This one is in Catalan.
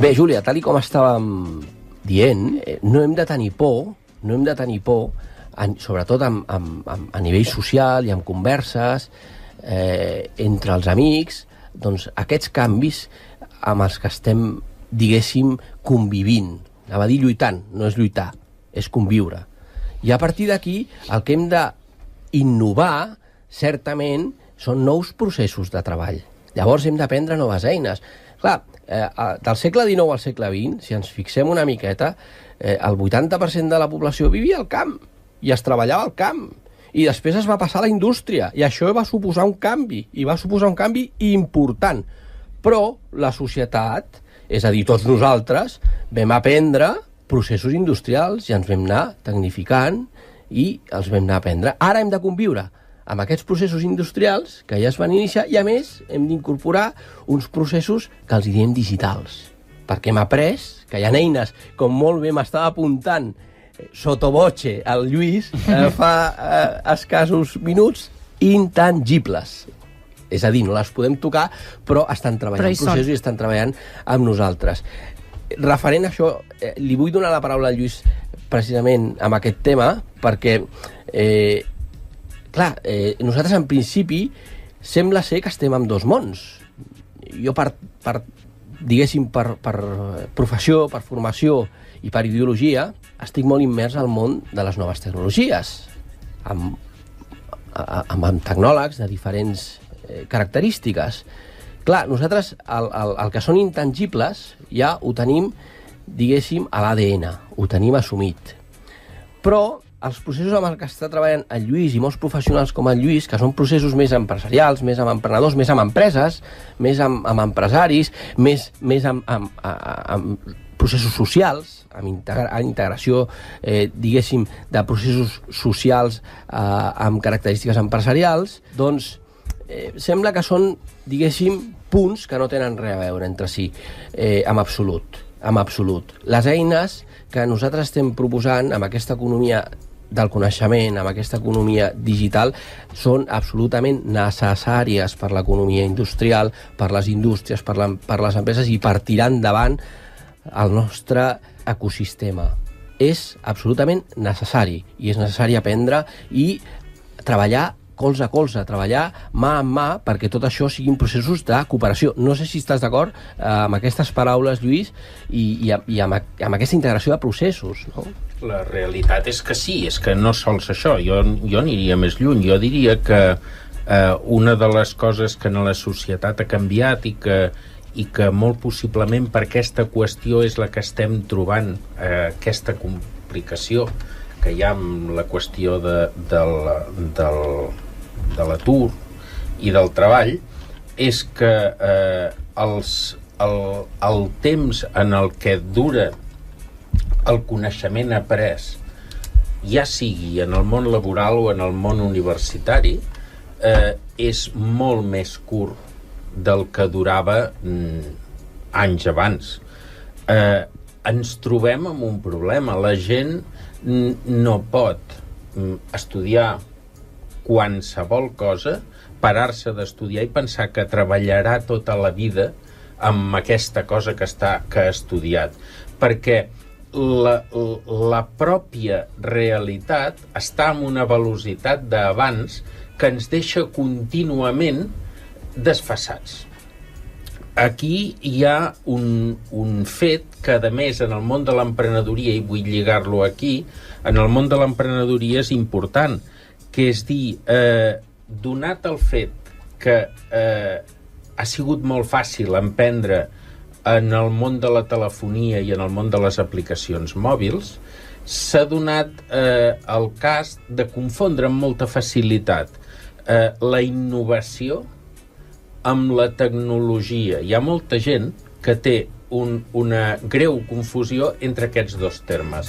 Bé, Júlia, tal com estàvem dient, no hem de tenir por, sobretot a nivell social i amb converses, entre els amics, doncs aquests canvis amb els que estem, diguéssim, convivint. Anava a dir lluitant, no és lluitar, és conviure. I a partir d'aquí, el que hem d'innovar, certament, són nous processos de treball. Llavors hem d'aprendre noves eines. Clar, del segle XIX al segle XX, si ens fixem una miqueta, el 80% de la població vivia al camp i es treballava al camp. I després es va passar a la indústria, i això va suposar un canvi, i va suposar un canvi important. Però la societat, és a dir, tots nosaltres, vam aprendre processos industrials i ens vam anar tecnificant i els vam anar a aprendre. Ara hem de conviure amb aquests processos industrials que ja es van iniciar i, a més, hem d'incorporar uns processos que els diem digitals. Perquè hem après que hi ha eines, com molt bé m'estava apuntant sottovoce el Lluís fa escassos minuts, intangibles. És a dir, no les podem tocar, però estan treballant processos i estan treballant amb nosaltres. Referent a això, li vull donar la paraula al Lluís precisament amb aquest tema, perquè, clar, nosaltres en principi sembla ser que estem en dos mons. Jo, diguéssim, per professió, per formació i per ideologia, estic molt immers al món de les noves tecnologies, amb tecnòlegs de diferents característiques. Clar, nosaltres el que són intangibles ja ho tenim, diguéssim, a l'ADN, ho tenim assumit. Però els processos amb els que està treballant el Lluís i molts professionals com el Lluís, que són processos més empresarials, més amb emprenedors, més amb empreses, més amb empresaris, més amb processos socials, amb integració, diguéssim, de processos socials amb característiques empresarials, doncs sembla que són, diguéssim, punts que no tenen res a veure entre si, en absolut. Les eines que nosaltres estem proposant amb aquesta economia del coneixement, amb aquesta economia digital, són absolutament necessàries per l'economia industrial, per les indústries, per les empreses i per tirar endavant el nostre ecosistema. És absolutament necessari, i és necessari aprendre i treballar colze a colze, treballar mà en mà perquè tot això siguin processos de cooperació. No sé si estàs d'acord amb aquestes paraules, Lluís, i amb aquesta integració de processos, no? La realitat és que sí, és que no sols això. Jo aniria més lluny. Jo diria que una de les coses que en la societat ha canviat i que molt possiblement per aquesta qüestió és la que estem trobant aquesta complicació que hi ha amb la qüestió de l'atur i del treball, és que el temps en el que dura el coneixement après, ja sigui en el món laboral o en el món universitari, és molt més curt del que durava anys abans. Ens trobem amb un problema. La gent no pot estudiar qualsevol cosa, parar-se d'estudiar i pensar que treballarà tota la vida amb aquesta cosa que ha estudiat, perquè la pròpia realitat està amb una velocitat d'abans que ens deixa contínuament desfasats. Aquí hi ha un fet que, a més, en el món de l'emprenedoria, i vull lligar-lo aquí, en el món de l'emprenedoria és important, que és dir, donat el fet que ha sigut molt fàcil emprendre en el món de la telefonia i en el món de les aplicacions mòbils, s'ha donat el cas de confondre amb molta facilitat la innovació amb la tecnologia. Hi ha molta gent que té una greu confusió entre aquests dos termes.